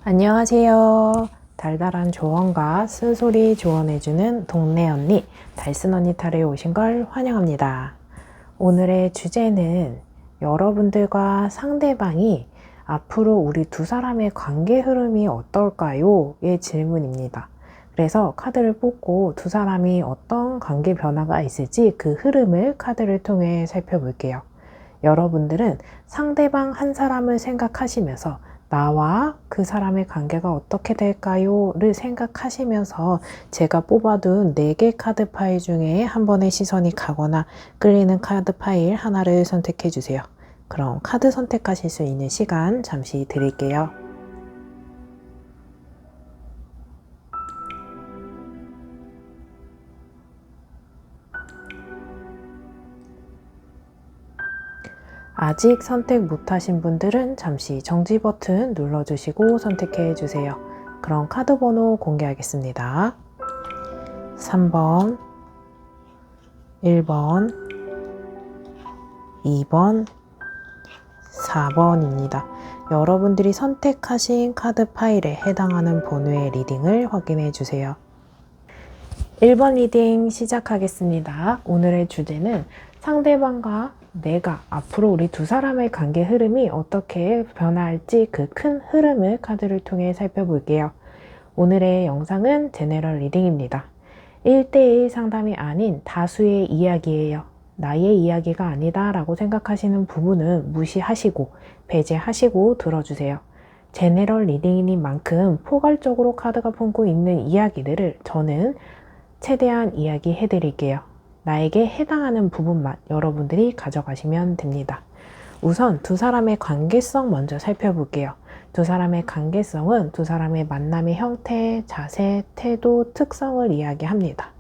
안녕하세요. 달달한 조언과 쓴소리 조언해주는 동네 언니, 달슨 언니 탈에 오신 걸 환영합니다. 오늘의 주제는 여러분들과 상대방이 앞으로 우리 두 사람의 관계 흐름이 어떨까요? 의 질문입니다. 그래서 카드를 뽑고 두 사람이 어떤 관계 변화가 있을지 그 흐름을 카드를 통해 살펴볼게요. 여러분들은 상대방 한 사람을 생각하시면서 나와 그 사람의 관계가 어떻게 될까요? 를 생각하시면서 제가 뽑아둔 4개 카드 파일 중에 한 번의 시선이 가거나 끌리는 카드 파일 하나를 선택해 주세요. 그럼 카드 선택하실 수 있는 시간 잠시 드릴게요. 아직 선택 못하신 분들은 잠시 정지 버튼 눌러주시고 선택해 주세요. 그럼 카드 번호 공개하겠습니다. 3번, 1번, 2번, 4번입니다. 여러분들이 선택하신 카드 파일에 해당하는 번호의 리딩을 확인해 주세요. 1번 리딩 시작하겠습니다. 오늘의 주제는 상대방과 내가 앞으로 우리 두 사람의 관계 흐름이 어떻게 변화할지 그 큰 흐름을 카드를 통해 살펴볼게요. 오늘의 영상은 제너럴 리딩입니다. 1대1 상담이 아닌 다수의 이야기예요. 나의 이야기가 아니다 라고 생각하시는 부분은 무시하시고 배제하시고 들어주세요. 제너럴 리딩인 만큼 포괄적으로 카드가 품고 있는 이야기들을 저는 최대한 이야기해 드릴게요. 나에게 해당하는 부분만 여러분들이 가져가시면 됩니다. 우선 두 사람의 관계성 먼저 살펴볼게요. 두 사람의 관계성은 두 사람의 만남의 형태, 자세, 태도, 특성을 이야기합니다.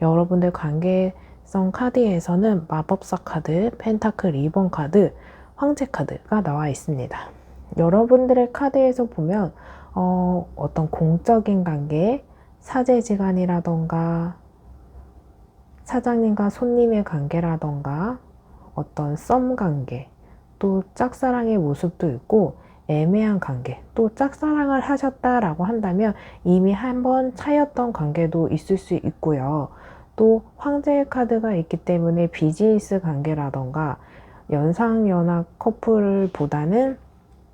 여러분들 관계성 카드에서는 마법사 카드, 펜타클 2번 카드, 황제 카드가 나와 있습니다. 여러분들의 카드에서 보면 어떤 공적인 관계, 사제지간이라던가 사장님과 손님의 관계라던가 어떤 썸 관계, 또 짝사랑의 모습도 있고 애매한 관계, 또 짝사랑을 하셨다라고 한다면 이미 한번 차였던 관계도 있을 수 있고요. 또 황제의 카드가 있기 때문에 비즈니스 관계라던가 연상연하 커플보다는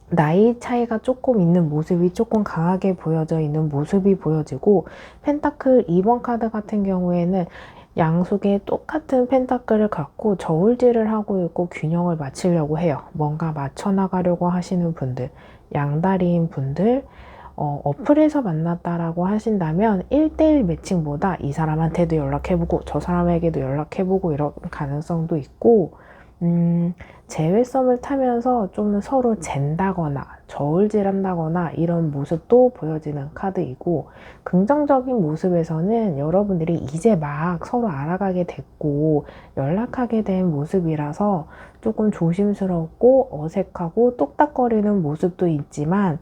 나이 차이가 조금 있는 모습이 조금 강하게 보여져 있는 모습이 보여지고, 펜타클 2번 카드 같은 경우에는 양쪽에 똑같은 펜타클을 갖고 저울질을 하고 있고 균형을 맞추려고 해요. 뭔가 맞춰 나가려고 하시는 분들, 양다리인 분들, 어플에서 만났다라고 하신다면 1대1 매칭보다 이 사람한테도 연락해보고 저 사람에게도 연락해보고 이런 가능성도 있고, 제외섬을 타면서 좀 서로 잰다거나 저울질한다거나 이런 모습도 보여지는 카드이고, 긍정적인 모습에서는 여러분들이 이제 막 서로 알아가게 됐고 연락하게 된 모습이라서 조금 조심스럽고 어색하고 똑딱거리는 모습도 있지만,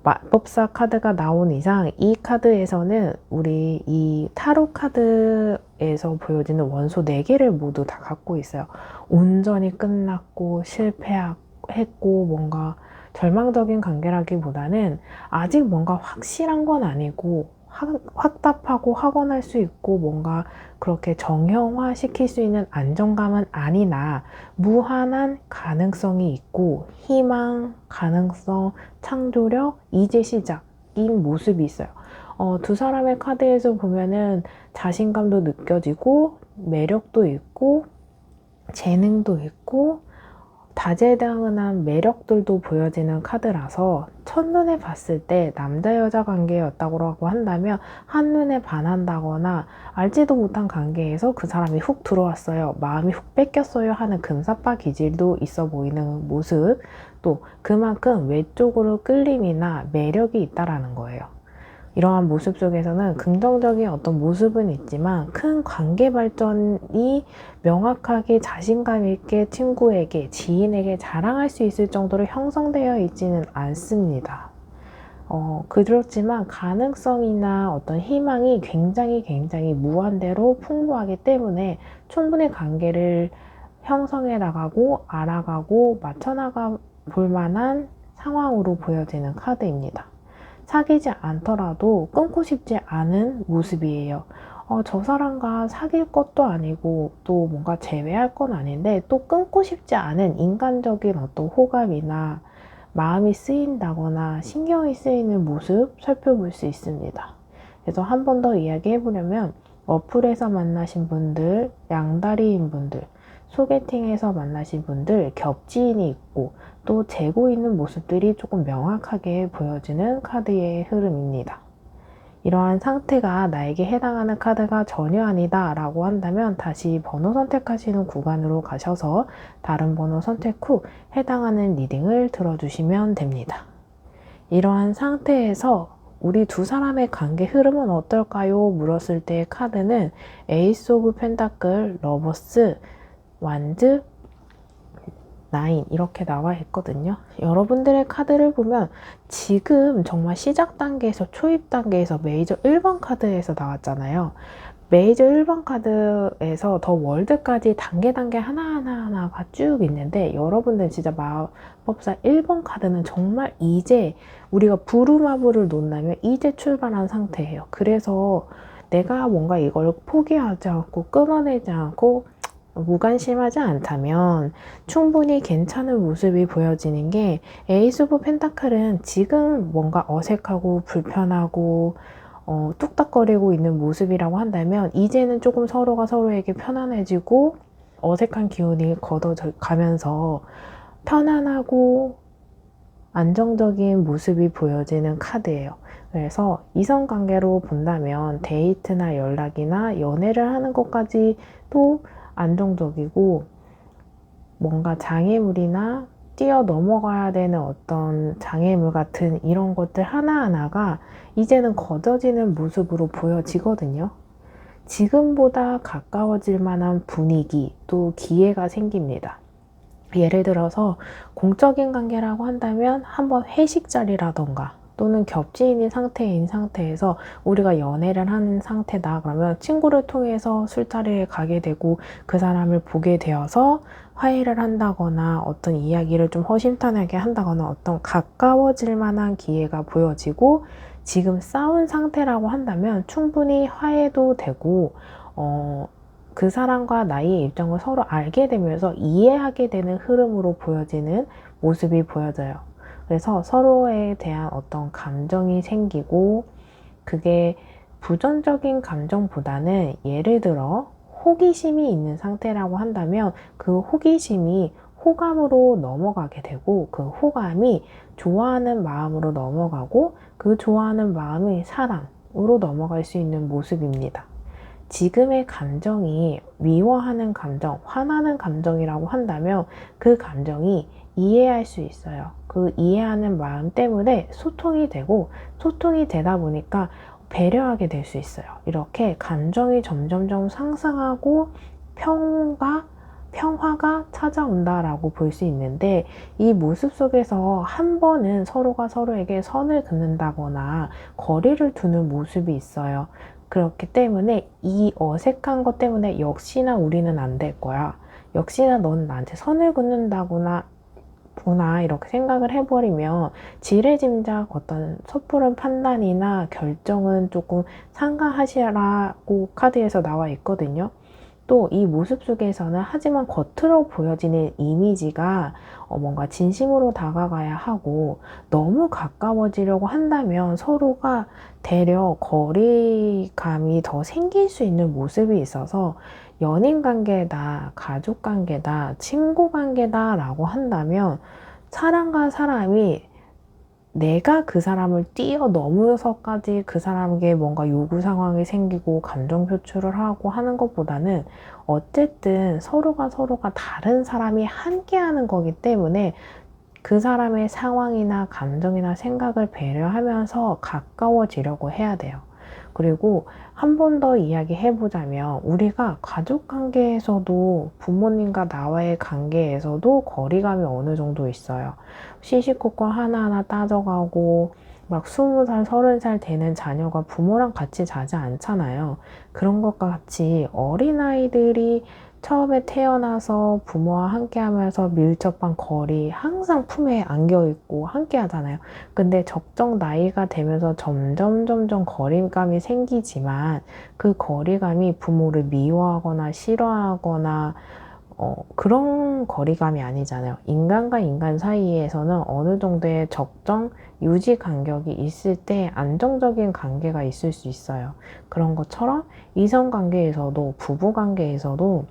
마법사 카드가 나온 이상 이 카드에서는 우리 이 타로 카드에서 보여지는 원소 4개를 모두 다 갖고 있어요. 온전히 끝났고 실패했고 뭔가 절망적인 관계라기보다는 아직 뭔가 확실한 건 아니고 확답하고 확언할 수 있고 뭔가 그렇게 정형화 시킬 수 있는 안정감은 아니나 무한한 가능성이 있고 희망, 가능성, 창조력, 이제 시작인 모습이 있어요. 두 사람의 카드에서 보면은 자신감도 느껴지고 매력도 있고 재능도 있고 다재다능한 매력들도 보여지는 카드라서 첫눈에 봤을 때 남자 여자 관계였다고 한다면 한눈에 반한다거나 알지도 못한 관계에서 그 사람이 훅 들어왔어요, 마음이 훅 뺏겼어요 하는 금사빠 기질도 있어 보이는 모습, 또 그만큼 외적으로 끌림이나 매력이 있다라는 거예요. 이러한 모습 속에서는 긍정적인 어떤 모습은 있지만 큰 관계 발전이 명확하게 자신감 있게 친구에게, 지인에게 자랑할 수 있을 정도로 형성되어 있지는 않습니다. 그렇지만 가능성이나 어떤 희망이 굉장히 무한대로 풍부하기 때문에 충분히 관계를 형성해 나가고 알아가고 맞춰 나가 볼 만한 상황으로 보여지는 카드입니다. 사귀지 않더라도 끊고 싶지 않은 모습이에요. 저 사람과 사귈 것도 아니고 또 뭔가 제외할 건 아닌데 또 끊고 싶지 않은 인간적인 어떤 호감이나 마음이 쓰인다거나 신경이 쓰이는 모습 살펴볼 수 있습니다. 그래서 한 번 더 이야기해 보려면 어플에서 만나신 분들, 양다리인 분들, 소개팅에서 만나신 분들 겹지인이 있고 또 재고 있는 모습들이 조금 명확하게 보여지는 카드의 흐름입니다. 이러한 상태가 나에게 해당하는 카드가 전혀 아니다 라고 한다면 다시 번호 선택하시는 구간으로 가셔서 다른 번호 선택 후 해당하는 리딩을 들어주시면 됩니다. 이러한 상태에서 우리 두 사람의 관계 흐름은 어떨까요? 물었을 때의 카드는 에이스 오브 펜타클, 러버스, 완즈, 나인 이렇게 나와 있거든요. 여러분들의 카드를 보면 지금 정말 시작 단계에서 초입 단계에서 메이저 1번 카드에서 나왔잖아요. 메이저 1번 카드에서 더 월드까지 단계 하나하나가 쭉 있는데 여러분들 진짜 마법사 1번 카드는 정말 이제 우리가 부루마블을 놓는다면 이제 출발한 상태예요. 그래서 내가 뭔가 이걸 포기하지 않고 끊어내지 않고 무관심하지 않다면 충분히 괜찮은 모습이 보여지는 게 에이스 오브 펜타클은 지금 뭔가 어색하고 불편하고 뚝딱거리고 있는 모습이라고 한다면 이제는 조금 서로가 서로에게 편안해지고 어색한 기운이 걷어가면서 편안하고 안정적인 모습이 보여지는 카드예요. 그래서 이성관계로 본다면 데이트나 연락이나 연애를 하는 것까지도 안정적이고 뭔가 장애물이나 뛰어 넘어가야 되는 어떤 장애물 같은 이런 것들 하나하나가 이제는 걷어지는 모습으로 보여지거든요. 지금보다 가까워질 만한 분위기 또 기회가 생깁니다. 예를 들어서 공적인 관계라고 한다면 한번 회식 자리라던가 또는 겹지인인 상태에서 우리가 연애를 하는 상태다 그러면 친구를 통해서 술자리에 가게 되고 그 사람을 보게 되어서 화해를 한다거나 어떤 이야기를 좀 허심탄회하게 한다거나 어떤 가까워질 만한 기회가 보여지고 지금 싸운 상태라고 한다면 충분히 화해도 되고 그 사람과 나의 입장을 서로 알게 되면서 이해하게 되는 흐름으로 보여지는 모습이 보여져요. 그래서 서로에 대한 어떤 감정이 생기고 그게 부정적인 감정보다는 예를 들어 호기심이 있는 상태라고 한다면 그 호기심이 호감으로 넘어가게 되고 그 호감이 좋아하는 마음으로 넘어가고 그 좋아하는 마음이 사랑으로 넘어갈 수 있는 모습입니다. 지금의 감정이 미워하는 감정, 화나는 감정이라고 한다면 그 감정이 이해할 수 있어요. 그 이해하는 마음 때문에 소통이 되고 소통이 되다 보니까 배려하게 될 수 있어요. 이렇게 감정이 점점점 상승하고 평화가 찾아온다라고 볼 수 있는데 이 모습 속에서 한 번은 서로가 서로에게 선을 긋는다거나 거리를 두는 모습이 있어요. 그렇기 때문에 이 어색한 것 때문에 역시나 우리는 안 될 거야. 역시나 너는 나한테 선을 긋는다구나 이렇게 생각을 해버리면 지레짐작 어떤 섣부른 판단이나 결정은 조금 삼가하시라고 카드에서 나와 있거든요. 또 이 모습 속에서는 하지만 겉으로 보여지는 이미지가 뭔가 진심으로 다가가야 하고 너무 가까워지려고 한다면 서로가 되려 거리감이 더 생길 수 있는 모습이 있어서 연인 관계다, 가족 관계다, 친구 관계다 라고 한다면 사람과 사람이 내가 그 사람을 뛰어넘어서까지 그 사람에게 뭔가 요구 상황이 생기고 감정 표출을 하고 하는 것보다는 어쨌든 서로가 다른 사람이 함께 하는 거기 때문에 그 사람의 상황이나 감정이나 생각을 배려하면서 가까워지려고 해야 돼요. 그리고 한 번 더 이야기해보자면 우리가 가족 관계에서도 부모님과 나와의 관계에서도 거리감이 어느 정도 있어요. 시시콜콜 하나하나 따져가고 막 20살, 30살 되는 자녀가 부모랑 같이 자지 않잖아요. 그런 것과 같이 어린아이들이 처음에 태어나서 부모와 함께 하면서 밀접한 거리, 항상 품에 안겨 있고 함께 하잖아요. 근데 적정 나이가 되면서 점점 거리감이 생기지만 그 거리감이 부모를 미워하거나 싫어하거나 그런 거리감이 아니잖아요. 인간과 인간 사이에서는 어느 정도의 적정 유지 간격이 있을 때 안정적인 관계가 있을 수 있어요. 그런 것처럼 이성 관계에서도 부부 관계에서도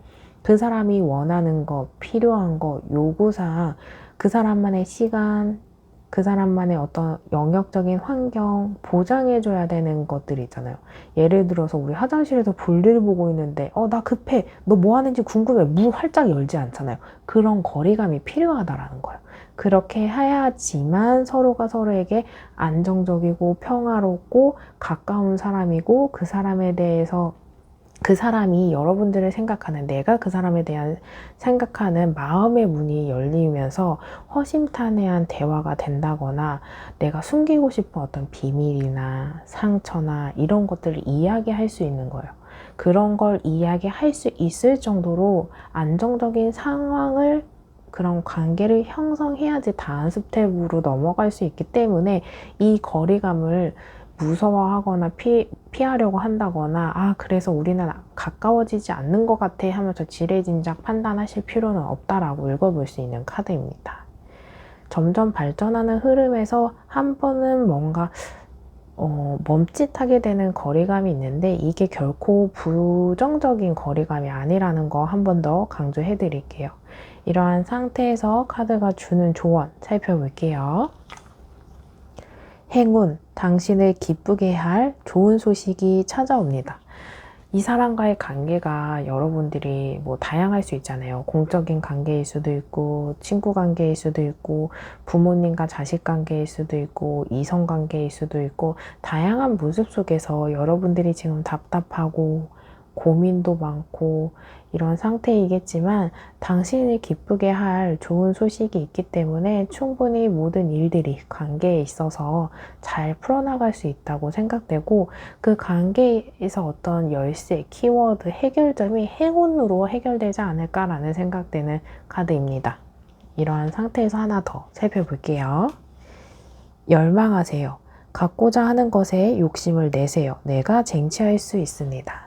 그 사람이 원하는 것, 필요한 것, 요구사항, 그 사람만의 시간, 그 사람만의 어떤 영역적인 환경 보장해줘야 되는 것들이 있잖아요. 예를 들어서 우리 화장실에서 볼일 보고 있는데 나 급해. 너 뭐 하는지 궁금해. 문 활짝 열지 않잖아요. 그런 거리감이 필요하다라는 거예요. 그렇게 해야지만 서로가 서로에게 안정적이고 평화롭고 가까운 사람이고 그 사람에 대해서 그 사람이 여러분들을 생각하는 내가 그 사람에 대한 생각하는 마음의 문이 열리면서 허심탄회한 대화가 된다거나 내가 숨기고 싶은 어떤 비밀이나 상처나 이런 것들을 이야기할 수 있는 거예요. 그런 걸 이야기할 수 있을 정도로 안정적인 상황을 그런 관계를 형성해야지 다음 스텝으로 넘어갈 수 있기 때문에 이 거리감을 무서워하거나 피하려고 한다거나 그래서 우리는 가까워지지 않는 것 같아 하면서 지레짐작 판단하실 필요는 없다라고 읽어볼 수 있는 카드입니다. 점점 발전하는 흐름에서 한 번은 뭔가 멈칫하게 되는 거리감이 있는데 이게 결코 부정적인 거리감이 아니라는 거 한 번 더 강조해 드릴게요. 이러한 상태에서 카드가 주는 조언 살펴볼게요. 행운, 당신을 기쁘게 할 좋은 소식이 찾아옵니다. 이 사람과의 관계가 여러분들이 뭐 다양할 수 있잖아요. 공적인 관계일 수도 있고, 친구 관계일 수도 있고, 부모님과 자식 관계일 수도 있고, 이성 관계일 수도 있고, 다양한 모습 속에서 여러분들이 지금 답답하고, 고민도 많고, 이런 상태이겠지만 당신을 기쁘게 할 좋은 소식이 있기 때문에 충분히 모든 일들이 관계에 있어서 잘 풀어나갈 수 있다고 생각되고 그 관계에서 어떤 열쇠, 키워드, 해결점이 행운으로 해결되지 않을까라는 생각되는 카드입니다. 이러한 상태에서 하나 더 살펴볼게요. 열망하세요. 갖고자 하는 것에 욕심을 내세요. 내가 쟁취할 수 있습니다.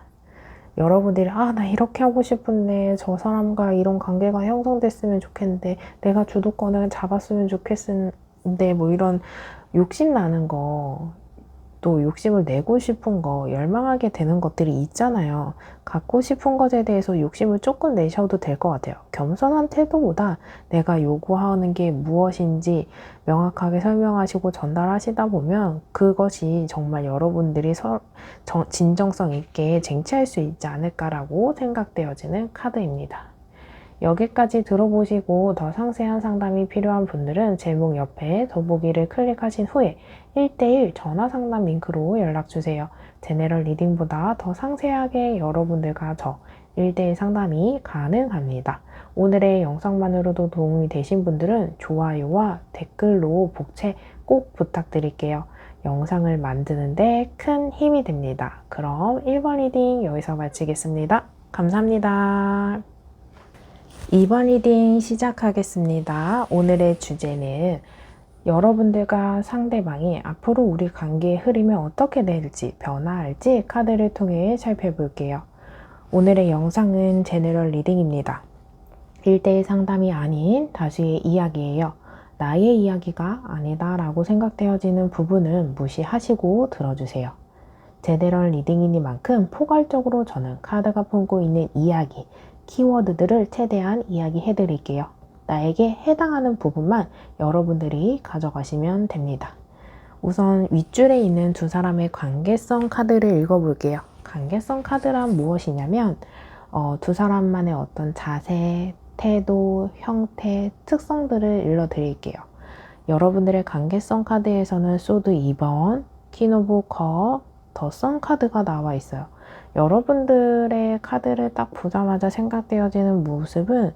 여러분들이 나 이렇게 하고 싶은데 저 사람과 이런 관계가 형성됐으면 좋겠는데 내가 주도권을 잡았으면 좋겠는데 뭐 이런 욕심 나는 거 또 욕심을 내고 싶은 거 열망하게 되는 것들이 있잖아요. 갖고 싶은 것에 대해서 욕심을 조금 내셔도 될 것 같아요. 겸손한 태도보다 내가 요구하는 게 무엇인지 명확하게 설명하시고 전달하시다 보면 그것이 정말 여러분들이 진정성 있게 쟁취할 수 있지 않을까라고 생각되어지는 카드입니다. 여기까지 들어보시고 더 상세한 상담이 필요한 분들은 제목 옆에 더보기를 클릭하신 후에 1:1 전화 상담 링크로 연락주세요. 제너럴 리딩보다 더 상세하게 여러분들과 저 1:1 상담이 가능합니다. 오늘의 영상만으로도 도움이 되신 분들은 좋아요와 댓글로 복채 꼭 부탁드릴게요. 영상을 만드는데 큰 힘이 됩니다. 그럼 1번 리딩 여기서 마치겠습니다. 감사합니다. 2번 리딩 시작하겠습니다. 오늘의 주제는 여러분들과 상대방이 앞으로 우리 관계의 흐름이 어떻게 될지 변화할지 카드를 통해 살펴볼게요. 오늘의 영상은 제너럴 리딩입니다. 1:1 상담이 아닌 다수의 이야기예요. 나의 이야기가 아니다 라고 생각되어지는 부분은 무시하시고 들어주세요. 제너럴 리딩이니만큼 포괄적으로 저는 카드가 품고 있는 이야기, 키워드들을 최대한 이야기해 드릴게요. 나에게 해당하는 부분만 여러분들이 가져가시면 됩니다. 우선 윗줄에 있는 두 사람의 관계성 카드를 읽어볼게요. 관계성 카드란 무엇이냐면 두 사람만의 어떤 자세, 태도, 형태, 특성들을 일러드릴게요. 여러분들의 관계성 카드에서는 소드 2번, 퀸 오브 컵, 더 선 카드가 나와 있어요. 여러분들의 카드를 딱 보자마자 생각되어지는 모습은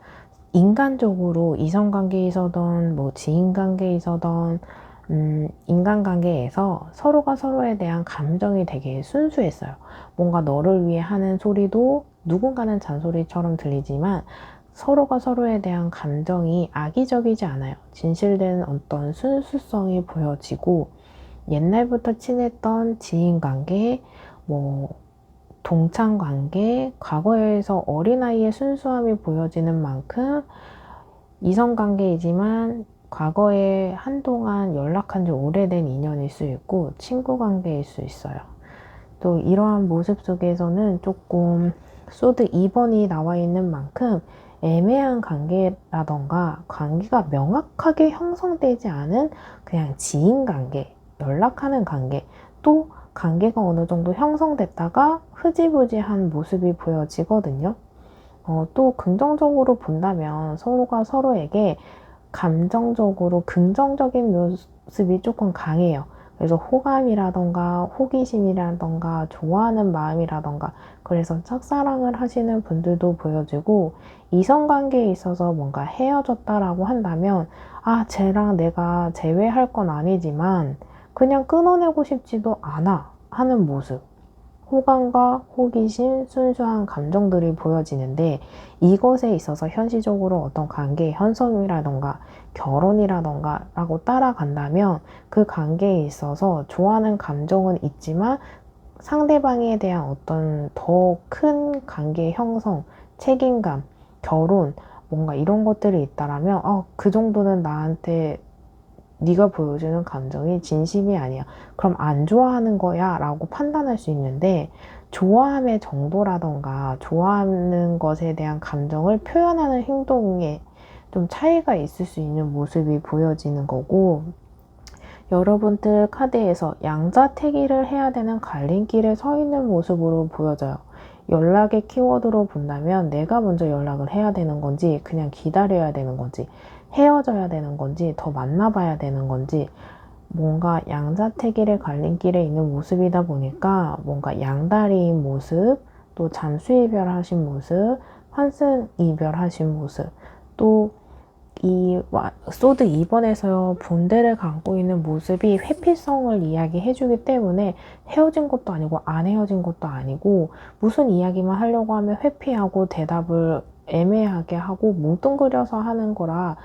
인간적으로 이성관계에서든 뭐 지인관계에서든 인간관계에서 서로가 서로에 대한 감정이 되게 순수했어요. 뭔가 너를 위해 하는 소리도 누군가는 잔소리처럼 들리지만 서로가 서로에 대한 감정이 악의적이지 않아요. 진실된 어떤 순수성이 보여지고 옛날부터 친했던 지인 관계, 뭐 동창 관계, 과거에서 어린아이의 순수함이 보여지는 만큼 이성 관계이지만 과거에 한동안 연락한 지 오래된 인연일 수 있고 친구 관계일 수 있어요. 또 이러한 모습 속에서는 조금 소드 2번이 나와 있는 만큼 애매한 관계라던가 관계가 명확하게 형성되지 않은 그냥 지인 관계, 연락하는 관계, 또 관계가 어느 정도 형성됐다가 흐지부지한 모습이 보여지거든요. 또 긍정적으로 본다면 서로가 서로에게 감정적으로 긍정적인 모습이 조금 강해요. 그래서 호감이라던가 호기심이라던가 좋아하는 마음이라던가 그래서 짝사랑을 하시는 분들도 보여지고 이성관계에 있어서 뭔가 헤어졌다라고 한다면 쟤랑 내가 재회할 건 아니지만 그냥 끊어내고 싶지도 않아 하는 모습, 호감과 호기심, 순수한 감정들이 보여지는데 이것에 있어서 현실적으로 어떤 관계의 형성이라던가 결혼이라던가 라고 따라간다면 그 관계에 있어서 좋아하는 감정은 있지만 상대방에 대한 어떤 더 큰 관계의 형성, 책임감, 결혼 뭔가 이런 것들이 있다라면 그 정도는 나한테 네가 보여주는 감정이 진심이 아니야. 그럼 안 좋아하는 거야 라고 판단할 수 있는데 좋아함의 정도라던가 좋아하는 것에 대한 감정을 표현하는 행동에 좀 차이가 있을 수 있는 모습이 보여지는 거고 여러분들 카드에서 양자택일을 해야 되는 갈림길에 서 있는 모습으로 보여져요. 연락의 키워드로 본다면 내가 먼저 연락을 해야 되는 건지 그냥 기다려야 되는 건지 헤어져야 되는 건지 더 만나봐야 되는 건지 뭔가 양자택일의 갈림길에 있는 모습이다 보니까 뭔가 양다리인 모습 또 잠수이별하신 모습 환승이별하신 모습 또 이 소드 2번에서 본대를 감고 있는 모습이 회피성을 이야기해주기 때문에 헤어진 것도 아니고 안 헤어진 것도 아니고 무슨 이야기만 하려고 하면 회피하고 대답을 애매하게 하고 뭉뚱그려서 하는 거라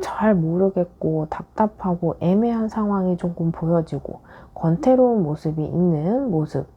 잘 모르겠고 답답하고 애매한 상황이 조금 보여지고 권태로운 모습이 있는 모습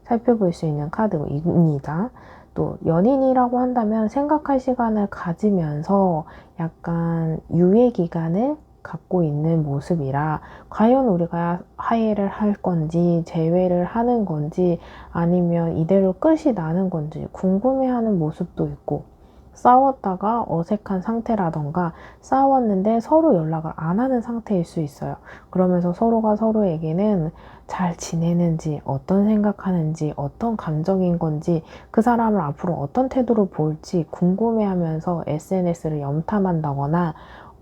살펴볼 수 있는 카드입니다. 또 연인이라고 한다면 생각할 시간을 가지면서 약간 유예 기간을 갖고 있는 모습이라 과연 우리가 화해를 할 건지 재회를 하는 건지 아니면 이대로 끝이 나는 건지 궁금해하는 모습도 있고 싸웠다가 어색한 상태라던가 싸웠는데 서로 연락을 안 하는 상태일 수 있어요. 그러면서 서로가 서로에게는 잘 지내는지 어떤 생각하는지 어떤 감정인 건지 그 사람을 앞으로 어떤 태도로 볼지 궁금해하면서 SNS를 염탐한다거나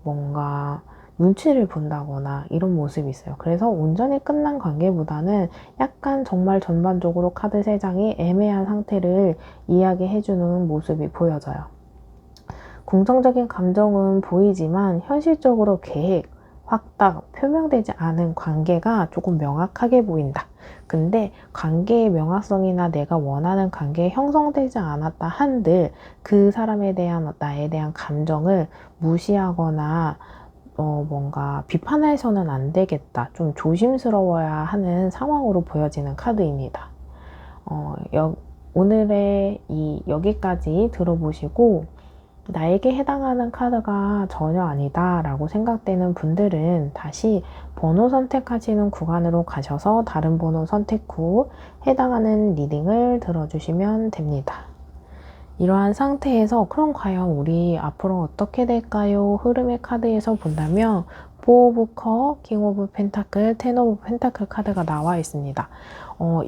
뭔가 눈치를 본다거나 이런 모습이 있어요. 그래서 온전히 끝난 관계보다는 약간 정말 전반적으로 카드 3장이 애매한 상태를 이야기해주는 모습이 보여져요. 긍정적인 감정은 보이지만 현실적으로 계획, 확답, 표명되지 않은 관계가 조금 명확하게 보인다. 근데 관계의 명확성이나 내가 원하는 관계에 형성되지 않았다 한들 그 사람에 대한 나에 대한 감정을 무시하거나 뭔가 비판해서는 안 되겠다. 좀 조심스러워야 하는 상황으로 보여지는 카드입니다. 오늘의 여기까지 들어보시고 나에게 해당하는 카드가 전혀 아니다 라고 생각되는 분들은 다시 번호 선택하시는 구간으로 가셔서 다른 번호 선택 후 해당하는 리딩을 들어주시면 됩니다. 이러한 상태에서 그럼 과연 우리 앞으로 어떻게 될까요? 흐름의 카드에서 본다면 4 오브 컵, 킹 오브 펜타클, 10 오브 펜타클 카드가 나와 있습니다.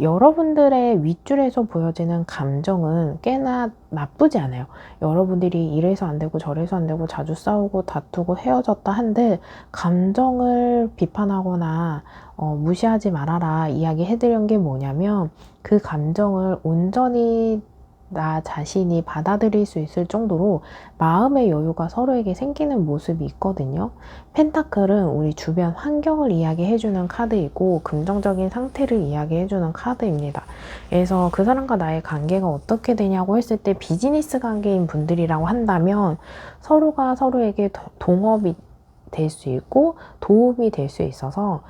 여러분들의 윗줄에서 보여지는 감정은 꽤나 나쁘지 않아요. 여러분들이 이래서 안 되고 저래서 안 되고 자주 싸우고 다투고 헤어졌다 한들 감정을 비판하거나 무시하지 말아라 이야기 해드린 게 뭐냐면 그 감정을 온전히 나 자신이 받아들일 수 있을 정도로 마음의 여유가 서로에게 생기는 모습이 있거든요. 펜타클은 우리 주변 환경을 이야기해주는 카드이고 긍정적인 상태를 이야기해주는 카드입니다. 그래서 그 사람과 나의 관계가 어떻게 되냐고 했을 때 비즈니스 관계인 분들이라고 한다면 서로가 서로에게 동업이 될 수 있고 도움이 될 수 있어서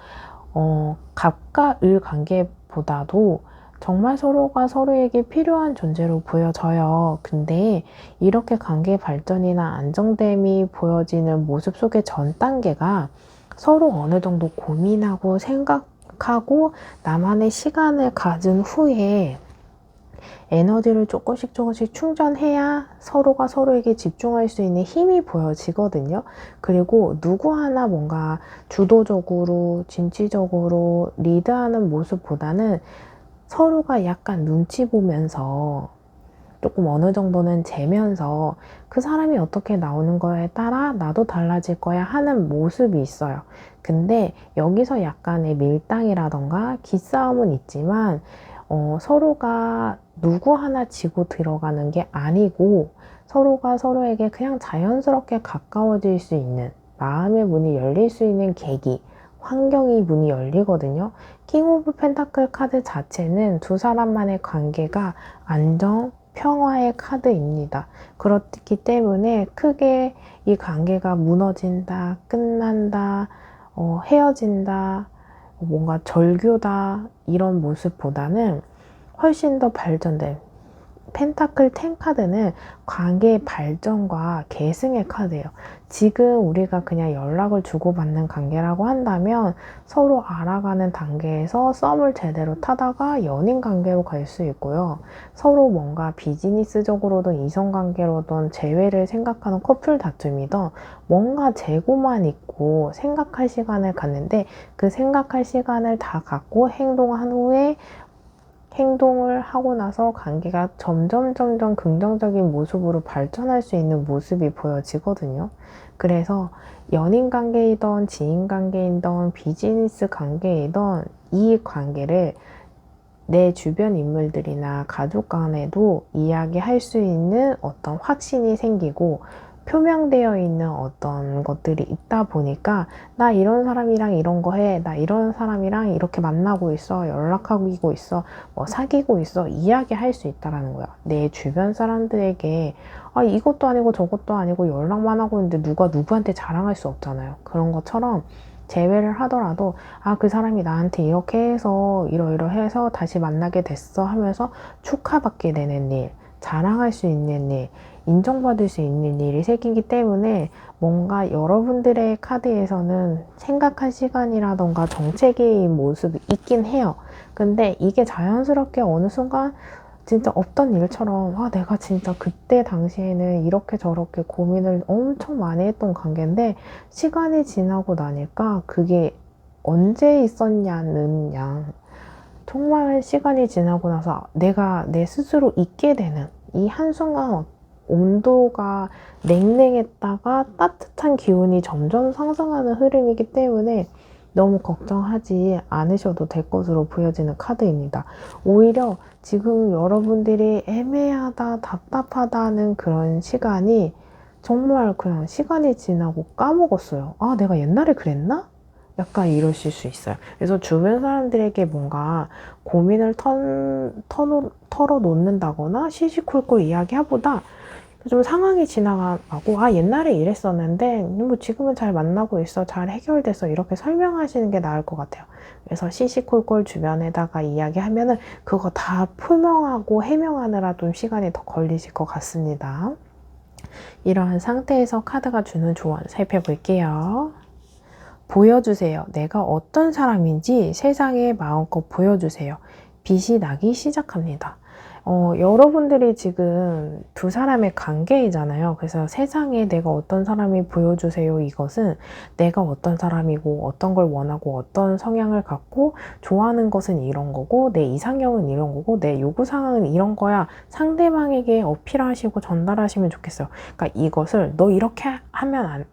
갑과 을 관계보다도 정말 서로가 서로에게 필요한 존재로 보여져요. 근데 이렇게 관계 발전이나 안정됨이 보여지는 모습 속의 전 단계가 서로 어느 정도 고민하고 생각하고 나만의 시간을 가진 후에 에너지를 조금씩 충전해야 서로가 서로에게 집중할 수 있는 힘이 보여지거든요. 그리고 누구 하나 뭔가 주도적으로, 진취적으로 리드하는 모습보다는 서로가 약간 눈치 보면서 조금 어느 정도는 재면서 그 사람이 어떻게 나오는 거에 따라 나도 달라질 거야 하는 모습이 있어요. 근데 여기서 약간의 밀당이라던가 기싸움은 있지만 서로가 누구 하나 지고 들어가는 게 아니고 서로가 서로에게 그냥 자연스럽게 가까워질 수 있는 마음의 문이 열릴 수 있는 계기, 환경이 문이 열리거든요. 킹 오브 펜타클 카드 자체는 두 사람만의 관계가 안정, 평화의 카드입니다. 그렇기 때문에 크게 이 관계가 무너진다, 끝난다, 헤어진다, 뭔가 절교다 이런 모습보다는 훨씬 더 발전된 펜타클 10 카드는 관계의 발전과 계승의 카드예요. 지금 우리가 그냥 연락을 주고받는 관계라고 한다면 서로 알아가는 단계에서 썸을 제대로 타다가 연인 관계로 갈 수 있고요. 서로 뭔가 비즈니스적으로든 이성관계로든 재회를 생각하는 커플 다툼이든 뭔가 재고만 있고 생각할 시간을 갖는데 그 생각할 시간을 다 갖고 행동한 후에 행동을 하고 나서 관계가 점점 긍정적인 모습으로 발전할 수 있는 모습이 보여지거든요. 그래서 연인 관계이든 지인 관계이든 비즈니스 관계이든 이 관계를 내 주변 인물들이나 가족 간에도 이야기할 수 있는 어떤 확신이 생기고 표명되어 있는 어떤 것들이 있다 보니까 나 이런 사람이랑 이런 거 해, 나 이런 사람이랑 이렇게 만나고 있어, 연락하고 있어, 뭐 사귀고 있어 이야기할 수 있다라는 거야. 내 주변 사람들에게 이것도 아니고 저것도 아니고 연락만 하고 있는데 누가 누구한테 자랑할 수 없잖아요. 그런 것처럼 재회를 하더라도 그 사람이 나한테 이렇게 해서 이러이러해서 다시 만나게 됐어 하면서 축하받게 되는 일, 자랑할 수 있는 일, 인정받을 수 있는 일이 생기기 때문에 뭔가 여러분들의 카드에서는 생각할 시간이라던가 정체기인 모습이 있긴 해요. 근데 이게 자연스럽게 어느 순간 진짜 없던 일처럼 내가 진짜 그때 당시에는 이렇게 저렇게 고민을 엄청 많이 했던 관계인데 시간이 지나고 나니까 그게 언제 있었냐는 양 정말 시간이 지나고 나서 내가 내 스스로 잊게 되는 이 한순간 온도가 냉랭했다가 따뜻한 기운이 점점 상승하는 흐름이기 때문에 너무 걱정하지 않으셔도 될 것으로 보여지는 카드입니다. 오히려 지금 여러분들이 애매하다, 답답하다는 그런 시간이 정말 그냥 시간이 지나고 까먹었어요. 내가 옛날에 그랬나? 약간 이러실 수 있어요. 그래서 주변 사람들에게 뭔가 고민을 털어놓는다거나 시시콜콜 이야기하보다 좀 상황이 지나가고 옛날에 이랬었는데 뭐 지금은 잘 만나고 있어, 잘 해결됐어 이렇게 설명하시는 게 나을 것 같아요. 그래서 시시콜콜 주변에다가 이야기하면은 그거 다 풀명하고 해명하느라 좀 시간이 더 걸리실 것 같습니다. 이러한 상태에서 카드가 주는 조언 살펴볼게요. 보여주세요. 내가 어떤 사람인지 세상에 마음껏 보여주세요. 빛이 나기 시작합니다. 여러분들이 지금 두 사람의 관계이잖아요. 그래서 세상에 내가 어떤 사람이 보여주세요. 이것은 내가 어떤 사람이고 어떤 걸 원하고 어떤 성향을 갖고 좋아하는 것은 이런 거고 내 이상형은 이런 거고 내 요구사항은 이런 거야. 상대방에게 어필하시고 전달하시면 좋겠어요. 그러니까 이것을 너 이렇게 하면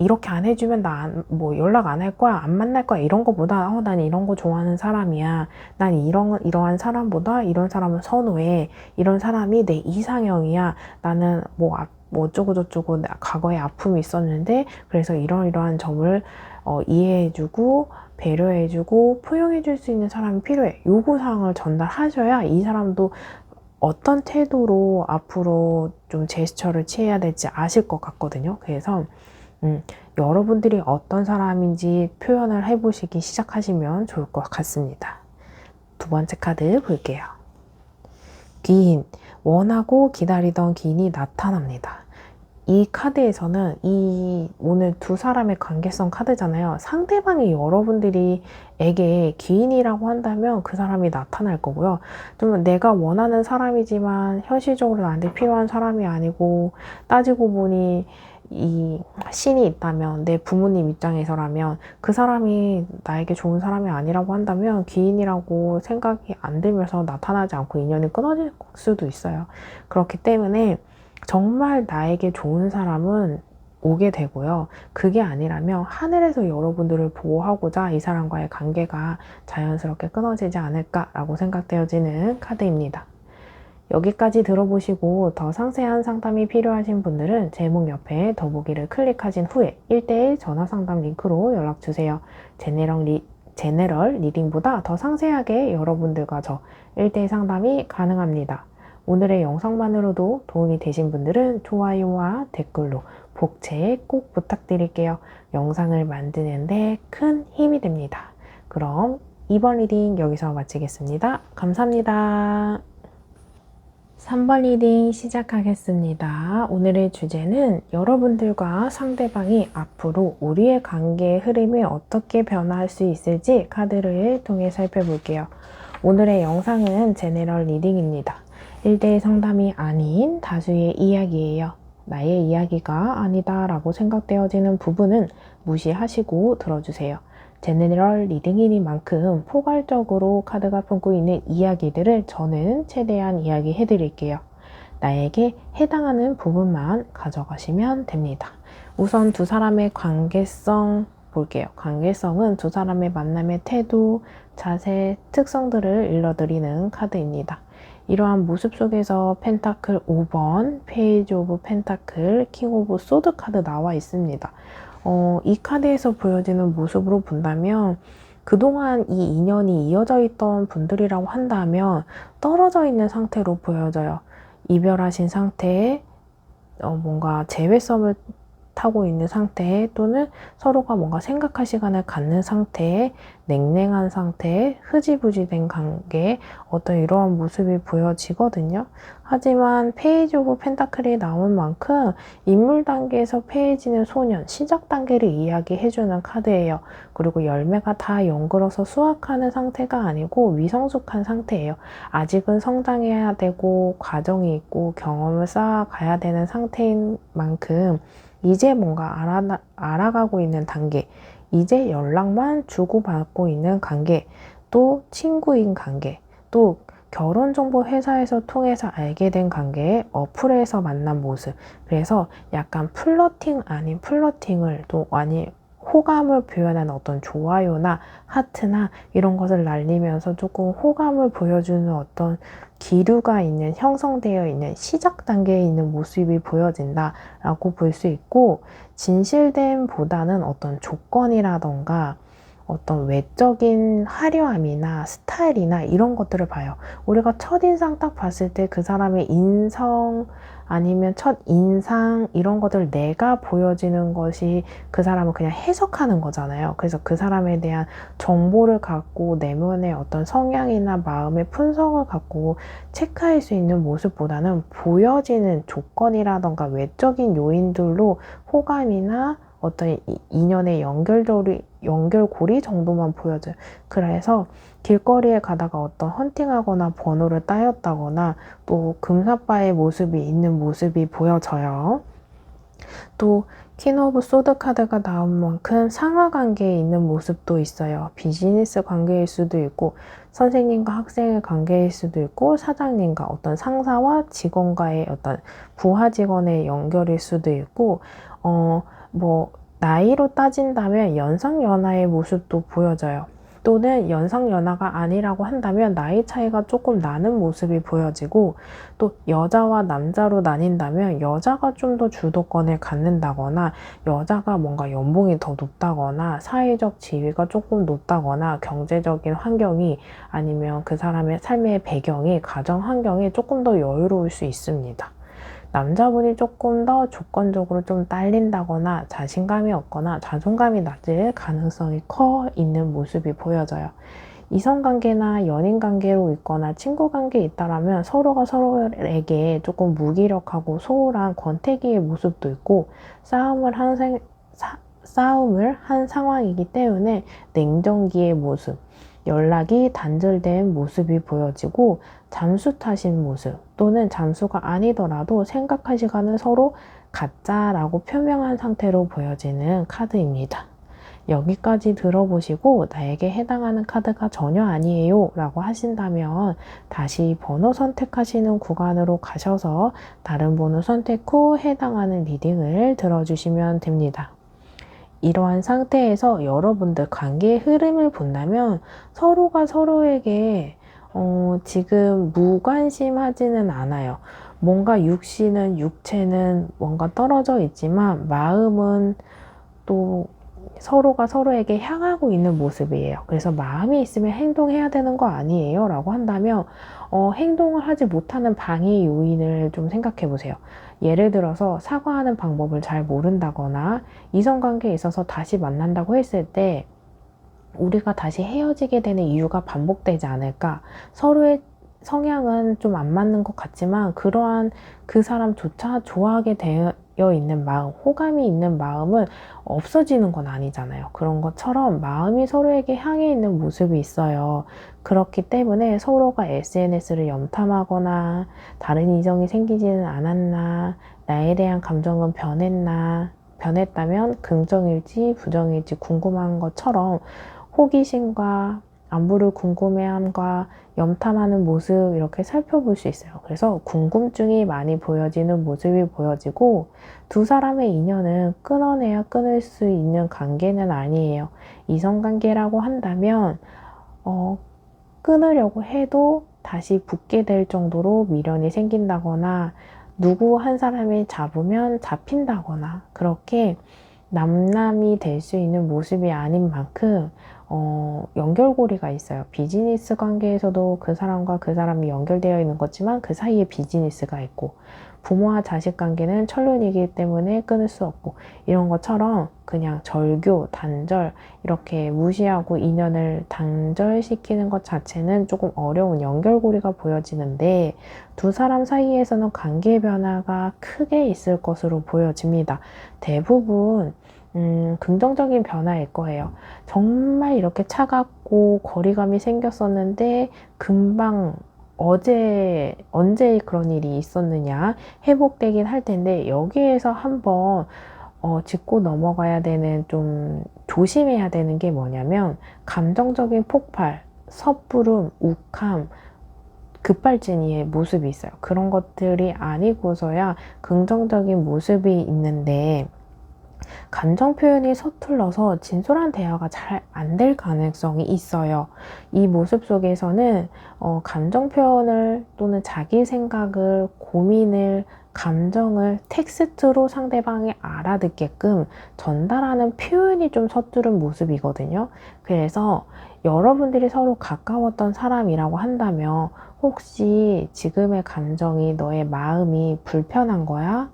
이렇게 안 해주면 뭐 연락 안 할 거야, 안 만날 거야 이런 거보다 난 이런 거 좋아하는 사람이야. 난 이러한 사람보다 이런 사람을 선호해. 이런 사람이 내 이상형이야. 나는 뭐 어쩌고 저쩌고 과거에 아픔이 있었는데 그래서 이러한 점을 이해해주고 배려해주고 포용해줄 수 있는 사람이 필요해. 요구사항을 전달하셔야 이 사람도 어떤 태도로 앞으로 좀 제스처를 취해야 될지 아실 것 같거든요. 그래서 여러분들이 어떤 사람인지 표현을 해보시기 시작하시면 좋을 것 같습니다. 두 번째 카드 볼게요. 귀인, 원하고 기다리던 귀인이 나타납니다. 이 카드에서는 오늘 두 사람의 관계성 카드잖아요. 상대방이 여러분들에게 귀인이라고 한다면 그 사람이 나타날 거고요. 좀 내가 원하는 사람이지만 현실적으로 나한테 필요한 사람이 아니고 따지고 보니 이 신이 있다면 내 부모님 입장에서라면 그 사람이 나에게 좋은 사람이 아니라고 한다면 귀인이라고 생각이 안 들면서 나타나지 않고 인연이 끊어질 수도 있어요. 그렇기 때문에 정말 나에게 좋은 사람은 오게 되고요. 그게 아니라면 하늘에서 여러분들을 보호하고자 이 사람과의 관계가 자연스럽게 끊어지지 않을까라고 생각되어지는 카드입니다. 여기까지 들어보시고 더 상세한 상담이 필요하신 분들은 제목 옆에 더보기를 클릭하신 후에 1:1 전화 상담 링크로 연락주세요. 제네럴 리딩보다 더 상세하게 여러분들과 저 1:1 상담이 가능합니다. 오늘의 영상만으로도 도움이 되신 분들은 좋아요와 댓글로 복채 꼭 부탁드릴게요. 영상을 만드는데 큰 힘이 됩니다. 그럼 이번 리딩 여기서 마치겠습니다. 감사합니다. 3번 리딩 시작하겠습니다. 오늘의 주제는 여러분들과 상대방이 앞으로 우리의 관계의 흐름이 어떻게 변화할 수 있을지 카드를 통해 살펴볼게요. 오늘의 영상은 제네럴 리딩입니다. 1:1 상담이 아닌 다수의 이야기예요. 나의 이야기가 아니다 라고 생각되어지는 부분은 무시하시고 들어주세요. 제네럴 리딩이니만큼 포괄적으로 카드가 품고 있는 이야기들을 저는 최대한 이야기해 드릴게요. 나에게 해당하는 부분만 가져가시면 됩니다. 우선 두 사람의 관계성 볼게요. 관계성은 두 사람의 만남의 태도, 자세, 특성들을 일러드리는 카드입니다. 이러한 모습 속에서 펜타클 5번, 페이지 오브 펜타클, 킹 오브 소드 카드 나와 있습니다. 이 카드에서 보여지는 모습으로 본다면 그동안 이 인연이 이어져 있던 분들이라고 한다면 떨어져 있는 상태로 보여져요. 이별하신 상태에 뭔가 제외점을 타고 있는 상태에 또는 서로가 뭔가 생각할 시간을 갖는 상태에 냉랭한 상태에 흐지부지 된 관계에 어떤 이러한 모습이 보여지거든요. 하지만 페이지 오브 펜타클이 나온 만큼 인물 단계에서 페이지는 소년, 시작 단계를 이야기해주는 카드예요. 그리고 열매가 다 연글어서 수확하는 상태가 아니고 미성숙한 상태예요. 아직은 성장해야 되고 과정이 있고 경험을 쌓아가야 되는 상태인 만큼 이제 뭔가 알아가고 있는 단계, 이제 연락만 주고받고 있는 관계, 또 친구인 관계, 또 결혼정보 회사에서 통해서 알게 된 관계에 어플에서 만난 모습. 그래서 약간 플러팅 아닌 플러팅을 또 아니 호감을 표현하는 어떤 좋아요나 하트나 이런 것을 날리면서 조금 호감을 보여주는 어떤 기류가 있는 형성되어 있는 시작 단계에 있는 모습이 보여진다라고 볼 수 있고 진실됨보다는 어떤 조건이라던가 어떤 외적인 화려함이나 스타일이나 이런 것들을 봐요. 우리가 첫인상 딱 봤을 때 그 사람의 인성 아니면 첫인상 이런 것들 내가 보여지는 것이 그 사람을 그냥 해석하는 거잖아요. 그래서 그 사람에 대한 정보를 갖고 내면의 어떤 성향이나 마음의 품성을 갖고 체크할 수 있는 모습보다는 보여지는 조건이라던가 외적인 요인들로 호감이나 어떤 인연의 연결고리 정도만 보여져요. 그래서 길거리에 가다가 어떤 헌팅하거나 번호를 따였다거나 또 금사빠의 모습이 있는 모습이 보여져요. 또 퀸 오브 소드 카드가 나온 만큼 상하 관계에 있는 모습도 있어요. 비즈니스 관계일 수도 있고 선생님과 학생의 관계일 수도 있고 사장님과 어떤 상사와 직원과의 어떤 부하 직원의 연결일 수도 있고 나이로 따진다면 연상연하의 모습도 보여져요. 또는 연상연하가 아니라고 한다면 나이 차이가 조금 나는 모습이 보여지고, 또 여자와 남자로 나뉜다면 여자가 좀 더 주도권을 갖는다거나, 여자가 뭔가 연봉이 더 높다거나, 사회적 지위가 조금 높다거나, 경제적인 환경이 아니면 그 사람의 삶의 배경이, 가정 환경이 조금 더 여유로울 수 있습니다. 남자분이 조금 더 조건적으로 좀 딸린다거나 자신감이 없거나 자존감이 낮을 가능성이 커 있는 모습이 보여져요. 이성관계나 연인관계로 있거나 친구관계에 있다라면 서로가 서로에게 조금 무기력하고 소홀한 권태기의 모습도 있고, 싸움을 한 상황이기 때문에 냉정기의 모습, 연락이 단절된 모습이 보여지고, 잠수 타신 모습, 또는 잠수가 아니더라도 생각할 시간을 서로 갖자라고 표명한 상태로 보여지는 카드입니다. 여기까지 들어보시고 나에게 해당하는 카드가 전혀 아니에요 라고 하신다면 다시 번호 선택하시는 구간으로 가셔서 다른 번호 선택 후 해당하는 리딩을 들어주시면 됩니다. 이러한 상태에서 여러분들 관계의 흐름을 본다면 서로가 서로에게 지금 무관심하지는 않아요. 뭔가 육체는 뭔가 떨어져 있지만 마음은 또 서로가 서로에게 향하고 있는 모습이에요. 그래서 마음이 있으면 행동해야 되는 거 아니에요? 라고 한다면 행동을 하지 못하는 방해 요인을 좀 생각해 보세요. 예를 들어서 사과하는 방법을 잘 모른다거나 이성관계에 있어서 다시 만난다고 했을 때 우리가 다시 헤어지게 되는 이유가 반복되지 않을까? 서로의 성향은 좀 안 맞는 것 같지만 그러한 그 사람조차 좋아하게 되어 있는 마음, 호감이 있는 마음은 없어지는 건 아니잖아요. 그런 것처럼 마음이 서로에게 향해 있는 모습이 있어요. 그렇기 때문에 서로가 SNS를 염탐하거나 다른 이성이 생기지는 않았나, 나에 대한 감정은 변했다면 긍정일지 부정일지 궁금한 것처럼 호기심과 안부를 궁금해함과 염탐하는 모습 이렇게 살펴볼 수 있어요. 그래서 궁금증이 많이 보여지는 모습이 보여지고, 두 사람의 인연은 끊어내야 끊을 수 있는 관계는 아니에요. 이성관계라고 한다면 끊으려고 해도 다시 붙게 될 정도로 미련이 생긴다거나 누구 한 사람이 잡으면 잡힌다거나 그렇게 남남이 될 수 있는 모습이 아닌 만큼 연결고리가 있어요. 비즈니스 관계에서도 그 사람과 그 사람이 연결되어 있는 거지만 그 사이에 비즈니스가 있고, 부모와 자식 관계는 천륜이기 때문에 끊을 수 없고, 이런 것처럼 그냥 절교, 단절 이렇게 무시하고 인연을 단절시키는 것 자체는 조금 어려운 연결고리가 보여지는데, 두 사람 사이에서는 관계 변화가 크게 있을 것으로 보여집니다. 대부분 긍정적인 변화일 거예요. 정말 이렇게 차갑고 거리감이 생겼었는데 금방 언제 그런 일이 있었느냐 회복되긴 할 텐데, 여기에서 한번 짚고 넘어가야 되는, 좀 조심해야 되는 게 뭐냐면 감정적인 폭발, 섣부름, 욱함, 급발진의 모습이 있어요. 그런 것들이 아니고서야 긍정적인 모습이 있는데, 감정 표현이 서툴러서 진솔한 대화가 잘 안 될 가능성이 있어요. 이 모습 속에서는 감정 표현을 또는 자기 생각을, 고민을, 감정을 텍스트로 상대방이 알아듣게끔 전달하는 표현이 좀 서투른 모습이거든요. 그래서 여러분들이 서로 가까웠던 사람이라고 한다면 혹시 지금의 감정이, 너의 마음이 불편한 거야?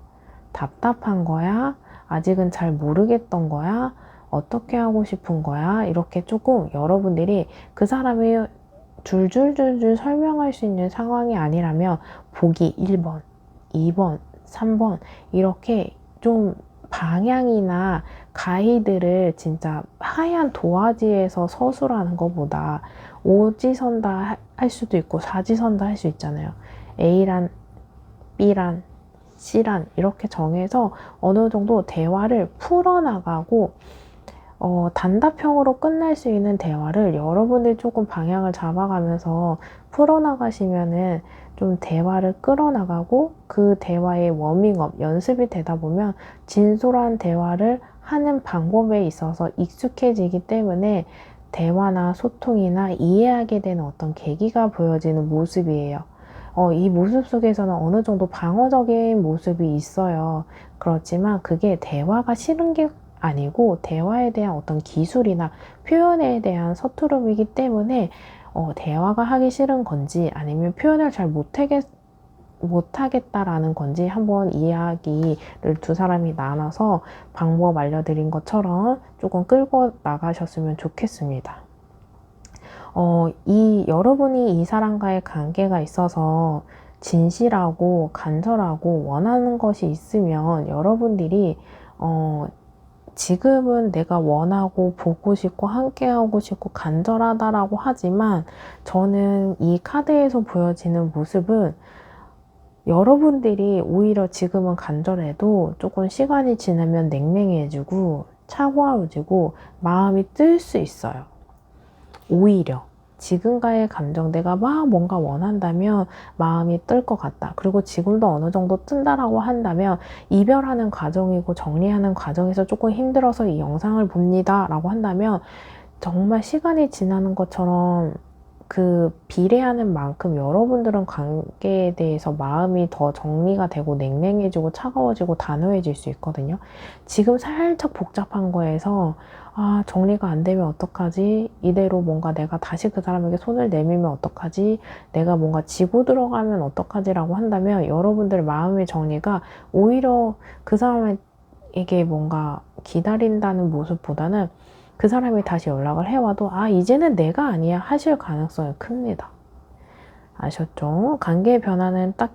답답한 거야? 아직은 잘 모르겠던 거야? 어떻게 하고 싶은 거야? 이렇게 조금 여러분들이 그 사람이 줄줄줄줄 설명할 수 있는 상황이 아니라면 보기 1번, 2번, 3번 이렇게 좀 방향이나 가이드를 진짜 하얀 도화지에서 서술하는 것보다 오지선다 할 수도 있고 사지선다 할 수 있잖아요. A란, B란, C란 이렇게 정해서 어느 정도 대화를 풀어나가고 단답형으로 끝날 수 있는 대화를 여러분들이 조금 방향을 잡아가면서 풀어나가시면은 좀 대화를 끌어나가고, 그 대화의 워밍업, 연습이 되다 보면 진솔한 대화를 하는 방법에 있어서 익숙해지기 때문에 대화나 소통이나 이해하게 되는 어떤 계기가 보여지는 모습이에요. 이 모습 속에서는 어느 정도 방어적인 모습이 있어요. 그렇지만 그게 대화가 싫은 게 아니고 대화에 대한 어떤 기술이나 표현에 대한 서투름이기 때문에 대화가 하기 싫은 건지 아니면 표현을 잘 못하겠다라는 건지 한번 이야기를 두 사람이 나눠서 방법 알려드린 것처럼 조금 끌고 나가셨으면 좋겠습니다. 여러분이 이 사람과의 관계가 있어서 진실하고 간절하고 원하는 것이 있으면 여러분들이 지금은 내가 원하고 보고 싶고 함께하고 싶고 간절하다라고 하지만 저는 이 카드에서 보여지는 모습은 여러분들이 오히려 지금은 간절해도 조금 시간이 지나면 냉랭해지고 차가워지고 마음이 뜰 수 있어요. 오히려 지금과의 감정, 내가 막 뭔가 원한다면 마음이 뜰 것 같다. 그리고 지금도 어느 정도 뜬다라고 한다면 이별하는 과정이고 정리하는 과정에서 조금 힘들어서 이 영상을 봅니다 라고 한다면 정말 시간이 지나는 것처럼 그 비례하는 만큼 여러분들은 관계에 대해서 마음이 더 정리가 되고 냉랭해지고 차가워지고 단호해질 수 있거든요. 지금 살짝 복잡한 거에서 정리가 안 되면 어떡하지? 이대로 뭔가 내가 다시 그 사람에게 손을 내밀면 어떡하지? 내가 뭔가 지고 들어가면 어떡하지? 라고 한다면 여러분들 마음의 정리가 오히려 그 사람에게 뭔가 기다린다는 모습보다는 그 사람이 다시 연락을 해와도 이제는 내가 아니야 하실 가능성이 큽니다. 아셨죠? 관계의 변화는 딱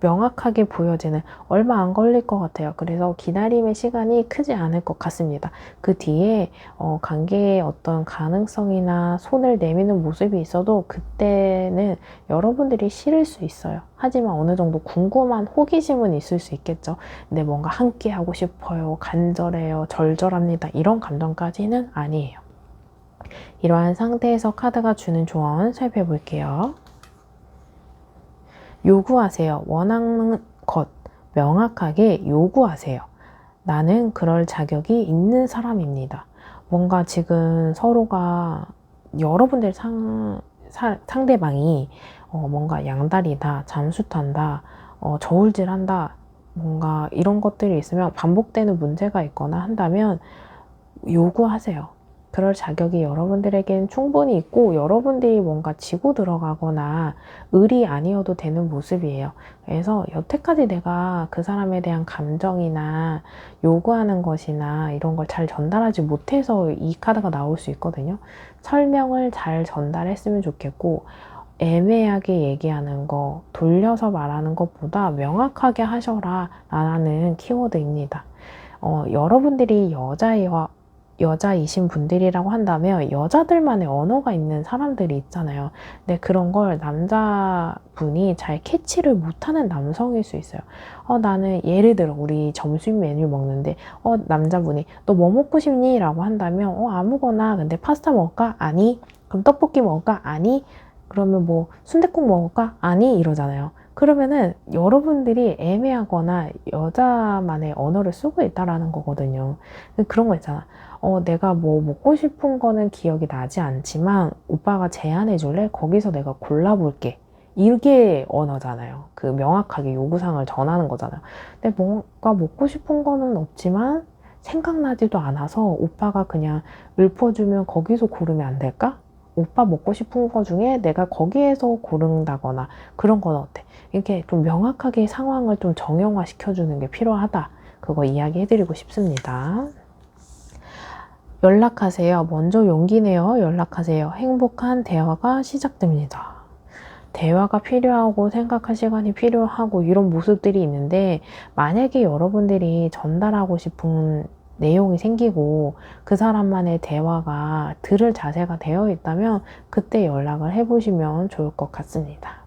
명확하게 보여지는 얼마 안 걸릴 것 같아요. 그래서 기다림의 시간이 크지 않을 것 같습니다. 그 뒤에 관계의 어떤 가능성이나 손을 내미는 모습이 있어도 그때는 여러분들이 싫을 수 있어요. 하지만 어느 정도 궁금한 호기심은 있을 수 있겠죠. 근데 뭔가 함께 하고 싶어요, 간절해요, 절절합니다 이런 감정까지는 아니에요. 이러한 상태에서 카드가 주는 조언 살펴볼게요. 요구하세요. 원하는 것 명확하게 요구하세요. 나는 그럴 자격이 있는 사람입니다. 뭔가 지금 서로가 여러분들 상대방이 뭔가 양다리다, 잠수탄다, 저울질한다, 뭔가 이런 것들이 있으면 반복되는 문제가 있거나 한다면 요구하세요. 그럴 자격이 여러분들에겐 충분히 있고 여러분들이 뭔가 지고 들어가거나 을이 아니어도 되는 모습이에요. 그래서 여태까지 내가 그 사람에 대한 감정이나 요구하는 것이나 이런 걸 잘 전달하지 못해서 이 카드가 나올 수 있거든요. 설명을 잘 전달했으면 좋겠고 애매하게 얘기하는 거, 돌려서 말하는 것보다 명확하게 하셔라 라는 키워드입니다. 여러분들이 여자이신 분들이라고 한다면 여자들만의 언어가 있는 사람들이 있잖아요. 근데 그런 걸 남자분이 잘 캐치를 못하는 남성일 수 있어요. 나는 예를 들어 우리 점심 메뉴 먹는데 남자분이 너 뭐 먹고 싶니? 라고 한다면 아무거나. 근데 파스타 먹을까? 아니. 그럼 떡볶이 먹을까? 아니. 그러면 뭐 순댓국 먹을까? 아니. 이러잖아요. 그러면은 여러분들이 애매하거나 여자만의 언어를 쓰고 있다라는 거거든요. 그런 거 있잖아. 내가 뭐 먹고 싶은 거는 기억이 나지 않지만 오빠가 제안해 줄래? 거기서 내가 골라볼게. 이게 언어잖아요. 그 명확하게 요구사항을 전하는 거잖아요. 근데 뭔가 먹고 싶은 거는 없지만 생각나지도 않아서 오빠가 그냥 읊어주면 거기서 고르면 안 될까? 오빠 먹고 싶은 거 중에 내가 거기에서 고른다거나 그런 건 어때? 이렇게 좀 명확하게 상황을 좀 정형화 시켜주는 게 필요하다. 그거 이야기해드리고 싶습니다. 연락하세요. 먼저 용기 내어 연락하세요. 행복한 대화가 시작됩니다. 대화가 필요하고 생각할 시간이 필요하고 이런 모습들이 있는데 만약에 여러분들이 전달하고 싶은 내용이 생기고 그 사람만의 대화가 들을 자세가 되어 있다면 그때 연락을 해보시면 좋을 것 같습니다.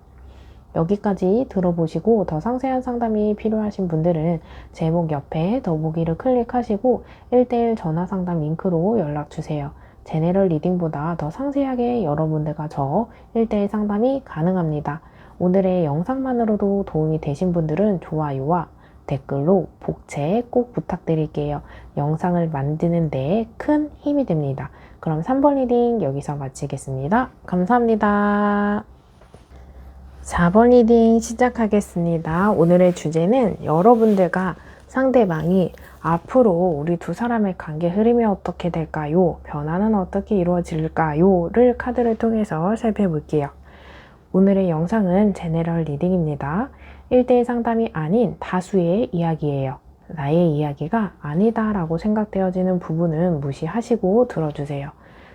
여기까지 들어보시고 더 상세한 상담이 필요하신 분들은 제목 옆에 더보기를 클릭하시고 1:1 전화 상담 링크로 연락주세요. 제네럴 리딩보다 더 상세하게 여러분들과 저 1:1 상담이 가능합니다. 오늘의 영상만으로도 도움이 되신 분들은 좋아요와 댓글로 복채 꼭 부탁드릴게요. 영상을 만드는 데 큰 힘이 됩니다. 그럼 3번 리딩 여기서 마치겠습니다. 감사합니다. 4번 리딩 시작하겠습니다. 오늘의 주제는 여러분들과 상대방이 앞으로 우리 두 사람의 관계 흐름이 어떻게 될까요? 변화는 어떻게 이루어질까요? 를 카드를 통해서 살펴볼게요. 오늘의 영상은 제너럴 리딩입니다. 1대1 상담이 아닌 다수의 이야기예요. 나의 이야기가 아니다 라고 생각되어지는 부분은 무시하시고 들어주세요.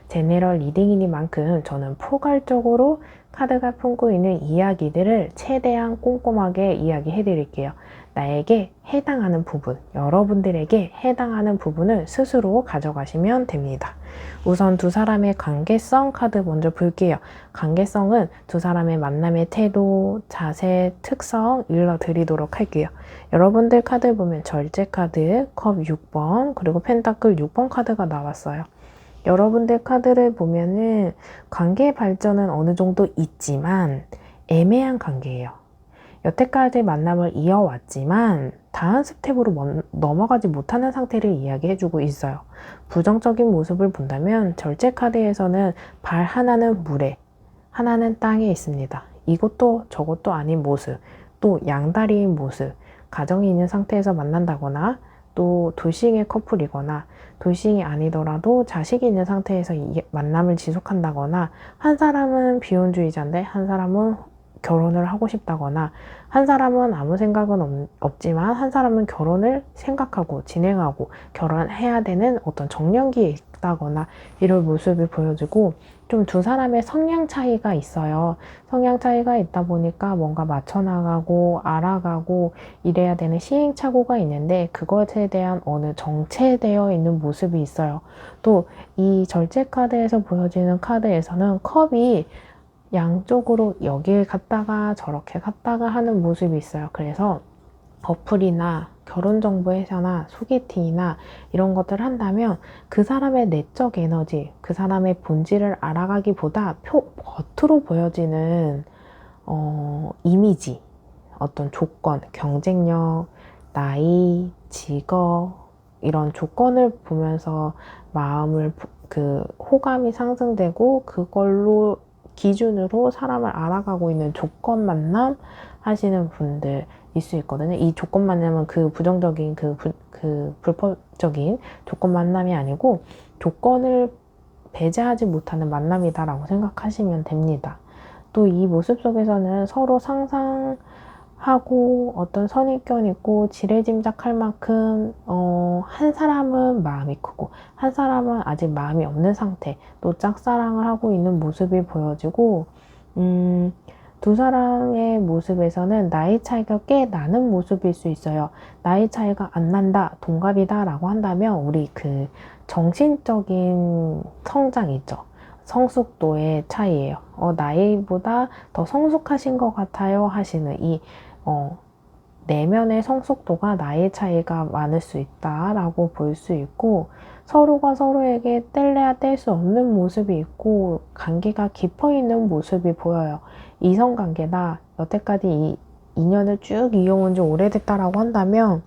제너럴 리딩이니만큼 저는 포괄적으로 카드가 품고 있는 이야기들을 최대한 꼼꼼하게 이야기해 드릴게요. 나에게 해당하는 부분, 여러분들에게 해당하는 부분을 스스로 가져가시면 됩니다. 우선 두 사람의 관계성 카드 먼저 볼게요. 관계성은 두 사람의 만남의 태도, 자세, 특성 일러드리도록 할게요. 여러분들 카드 보면 절제 카드, 컵 6번, 그리고 펜타클 6번 카드가 나왔어요. 여러분들 카드를 보면은 관계 발전은 어느 정도 있지만 애매한 관계예요. 여태까지 만남을 이어왔지만 다음 스텝으로 넘어가지 못하는 상태를 이야기해주고 있어요. 부정적인 모습을 본다면 절제 카드에서는 발 하나는 물에, 하나는 땅에 있습니다. 이것도 저것도 아닌 모습, 또 양다리인 모습, 가정이 있는 상태에서 만난다거나 또 돌싱의 커플이거나 돌싱이 아니더라도 자식이 있는 상태에서 이 만남을 지속한다거나 한 사람은 비혼주의자인데 한 사람은 결혼을 하고 싶다거나 한 사람은 아무 생각은 없지만 한 사람은 결혼을 생각하고 진행하고 결혼해야 되는 어떤 정년기에 있다거나 이런 모습을 보여주고 좀 두 사람의 성향 차이가 있어요. 성향 차이가 있다 보니까 뭔가 맞춰나가고 알아가고 이래야 되는 시행착오가 있는데 그것에 대한 어느 정체되어 있는 모습이 있어요. 또 이 절제 카드에서 보여지는 카드에서는 컵이 양쪽으로 여길 갔다가 저렇게 갔다가 하는 모습이 있어요. 그래서 어플이나 결혼정보회사나 소개팅이나 이런 것들을 한다면 그 사람의 내적 에너지, 그 사람의 본질을 알아가기보다 겉으로 보여지는 이미지, 어떤 조건, 경쟁력, 나이, 직업 이런 조건을 보면서 마음을 호감이 상승되고 그걸로 기준으로 사람을 알아가고 있는 조건 만남 하시는 분들일 수 있거든요. 이 조건 만남은 그 부정적인 그 불법적인 조건 만남이 아니고 조건을 배제하지 못하는 만남이다라고 생각하시면 됩니다. 또 이 모습 속에서는 서로 상상하고 어떤 선입견 있고 지레짐작할 만큼 한 사람은 마음이 크고 한 사람은 아직 마음이 없는 상태, 또 짝사랑을 하고 있는 모습이 보여지고 두 사람의 모습에서는 나이 차이가 꽤 나는 모습일 수 있어요. 나이 차이가 안 난다, 동갑이다 라고 한다면 우리 그 정신적인 성장 있죠. 성숙도의 차이예요. 나이보다 더 성숙하신 것 같아요 하시는 이 내면의 성숙도가 나이 차이가 많을 수 있다라고 볼 수 있고 서로가 서로에게 뗄래야 뗄 수 없는 모습이 있고 관계가 깊어 있는 모습이 보여요. 이성관계다. 여태까지 이 인연을 쭉 이어온 지 오래됐다라고 한다면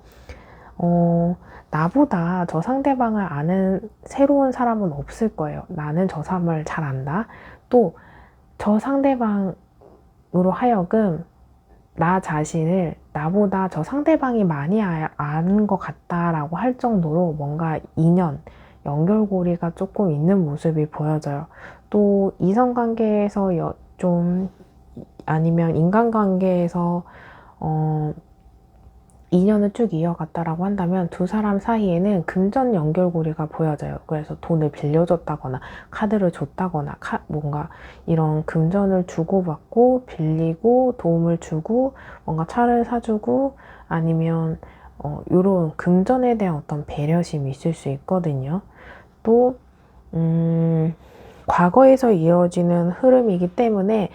나보다 저 상대방을 아는 새로운 사람은 없을 거예요. 나는 저 사람을 잘 안다. 또 저 상대방으로 하여금 나 자신을 나보다 저 상대방이 많이 아는 것 같다라고 할 정도로 뭔가 인연, 연결고리가 조금 있는 모습이 보여져요. 또 이성관계에서 좀 아니면 인간관계에서 인연을 쭉 이어갔다라고 한다면 두 사람 사이에는 금전 연결고리가 보여져요. 그래서 돈을 빌려줬다거나 카드를 줬다거나 뭔가 이런 금전을 주고받고 빌리고 도움을 주고 뭔가 차를 사주고 아니면 이런 금전에 대한 어떤 배려심이 있을 수 있거든요. 또 과거에서 이어지는 흐름이기 때문에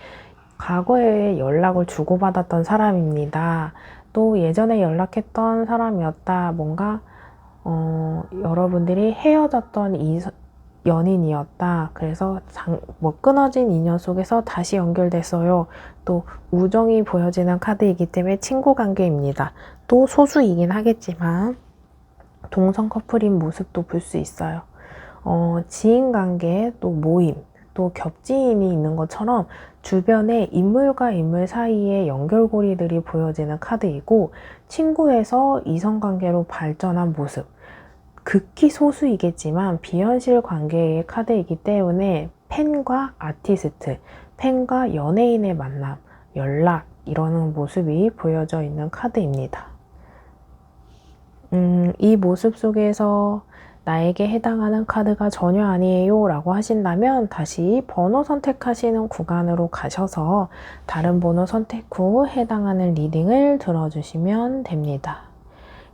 과거에 연락을 주고받았던 사람입니다. 또 예전에 연락했던 사람이었다. 뭔가 여러분들이 헤어졌던 연인이었다. 그래서 끊어진 인연 속에서 다시 연결됐어요. 또 우정이 보여지는 카드이기 때문에 친구 관계입니다. 또 소수이긴 하겠지만 동성 커플인 모습도 볼 수 있어요. 지인 관계, 또 모임, 또 겹지인이 있는 것처럼 주변에 인물과 인물 사이의 연결고리들이 보여지는 카드이고, 친구에서 이성관계로 발전한 모습, 극히 소수이겠지만 비현실 관계의 카드이기 때문에 팬과 아티스트, 팬과 연예인의 만남, 연락 이러는 모습이 보여져 있는 카드입니다. 이 모습 속에서 나에게 해당하는 카드가 전혀 아니에요 라고 하신다면 다시 번호 선택하시는 구간으로 가셔서 다른 번호 선택 후 해당하는 리딩을 들어주시면 됩니다.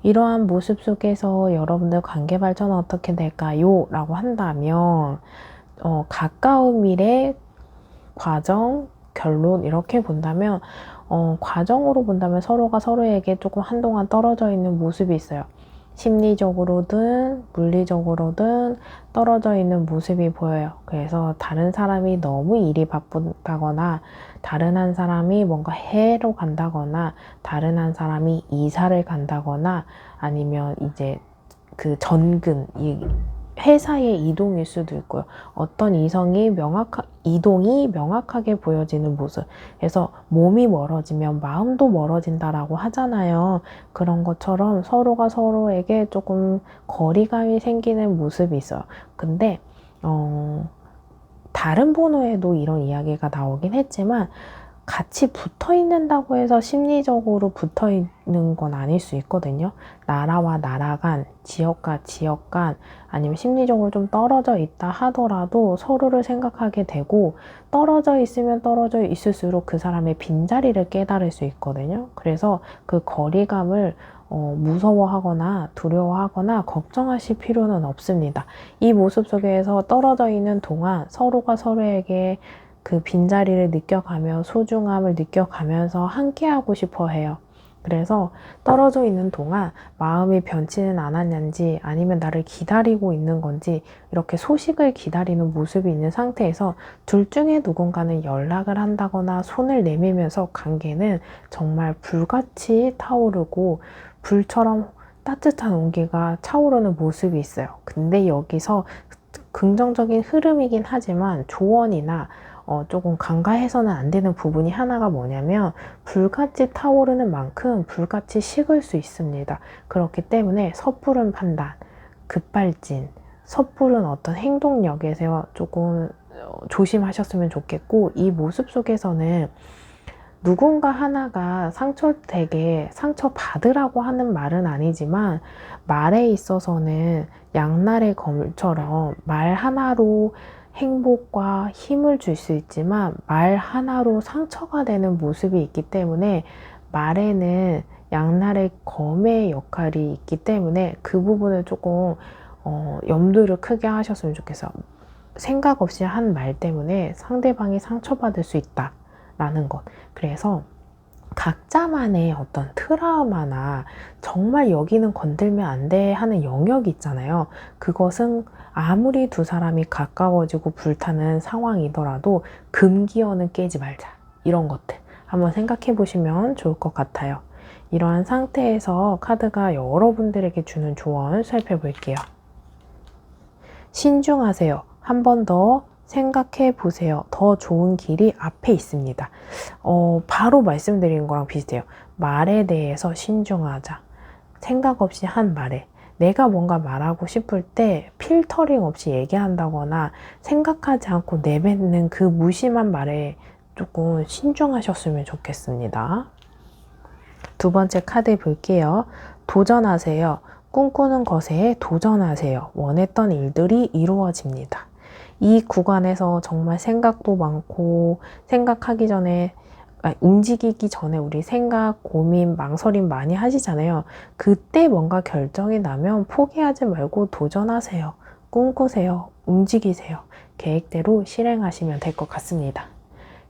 이러한 모습 속에서 여러분들 관계 발전은 어떻게 될까요? 라고 한다면 가까운 미래, 과정, 결론 이렇게 본다면 과정으로 본다면 서로가 서로에게 조금 한동안 떨어져 있는 모습이 있어요. 심리적으로든 물리적으로든 떨어져 있는 모습이 보여요. 그래서 다른 사람이 너무 일이 바쁘다거나 다른 한 사람이 뭔가 해외로 간다거나 다른 한 사람이 이사를 간다거나 아니면 이제 그 전근, 회사의 이동일 수도 있고요. 어떤 이동이 명확하게 보여지는 모습. 그래서 몸이 멀어지면 마음도 멀어진다라고 하잖아요. 그런 것처럼 서로가 서로에게 조금 거리감이 생기는 모습이 있어요. 근데 다른 번호에도 이런 이야기가 나오긴 했지만 같이 붙어 있는다고 해서 심리적으로 붙어 있는 건 아닐 수 있거든요. 나라와 나라 간, 지역과 지역 간, 아니면 심리적으로 좀 떨어져 있다 하더라도 서로를 생각하게 되고, 떨어져 있으면 떨어져 있을수록 그 사람의 빈자리를 깨달을 수 있거든요. 그래서 그 거리감을 무서워하거나 두려워하거나 걱정하실 필요는 없습니다. 이 모습 속에서 떨어져 있는 동안 서로가 서로에게 그 빈자리를 느껴가며 소중함을 느껴가면서 함께하고 싶어 해요. 그래서 떨어져 있는 동안 마음이 변치는 않았는지 아니면 나를 기다리고 있는 건지 이렇게 소식을 기다리는 모습이 있는 상태에서 둘 중에 누군가는 연락을 한다거나 손을 내밀면서 관계는 정말 불같이 타오르고 불처럼 따뜻한 온기가 차오르는 모습이 있어요. 근데 여기서 긍정적인 흐름이긴 하지만 조언이나 조금 간과해서는 안 되는 부분이 하나가 뭐냐면 불같이 타오르는 만큼 불같이 식을 수 있습니다. 그렇기 때문에 섣부른 판단, 급발진, 섣부른 어떤 행동력에서 조금 조심하셨으면 좋겠고, 이 모습 속에서는 누군가 하나가 상처받으라고 하는 말은 아니지만 말에 있어서는 양날의 검처럼 말 하나로 행복과 힘을 줄 수 있지만 말 하나로 상처가 되는 모습이 있기 때문에 말에는 양날의 검의 역할이 있기 때문에 그 부분을 조금 염두를 크게 하셨으면 좋겠어요. 생각 없이 한 말 때문에 상대방이 상처받을 수 있다라는 것. 그래서 각자만의 어떤 트라우마나 정말 여기는 건들면 안 돼 하는 영역이 있잖아요. 그것은 아무리 두 사람이 가까워지고 불타는 상황이더라도 금기어는 깨지 말자. 이런 것들 한번 생각해 보시면 좋을 것 같아요. 이러한 상태에서 카드가 여러분들에게 주는 조언 살펴볼게요. 신중하세요. 한 번 더 생각해 보세요. 더 좋은 길이 앞에 있습니다. 바로 말씀드린 거랑 비슷해요. 말에 대해서 신중하자. 생각 없이 한 말에 내가 뭔가 말하고 싶을 때 필터링 없이 얘기한다거나 생각하지 않고 내뱉는 그 무심한 말에 조금 신중하셨으면 좋겠습니다. 두 번째 카드 볼게요. 도전하세요. 꿈꾸는 것에 도전하세요. 원했던 일들이 이루어집니다. 이 구간에서 정말 생각도 많고 생각하기 전에 움직이기 전에 우리 생각, 고민, 망설임 많이 하시잖아요. 그때 뭔가 결정이 나면 포기하지 말고 도전하세요. 꿈꾸세요. 움직이세요. 계획대로 실행하시면 될 것 같습니다.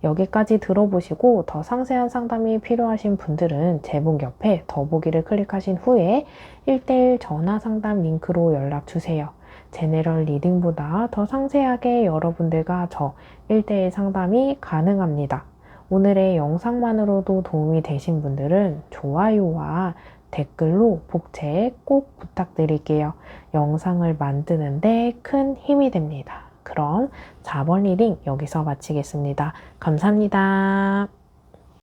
여기까지 들어보시고 더 상세한 상담이 필요하신 분들은 제목 옆에 더보기를 클릭하신 후에 1:1 전화 상담 링크로 연락 주세요. 제네럴 리딩보다 더 상세하게 여러분들과 저 1대1 상담이 가능합니다. 오늘의 영상만으로도 도움이 되신 분들은 좋아요와 댓글로 복채 꼭 부탁드릴게요. 영상을 만드는데 큰 힘이 됩니다. 그럼 4번 리딩 여기서 마치겠습니다. 감사합니다.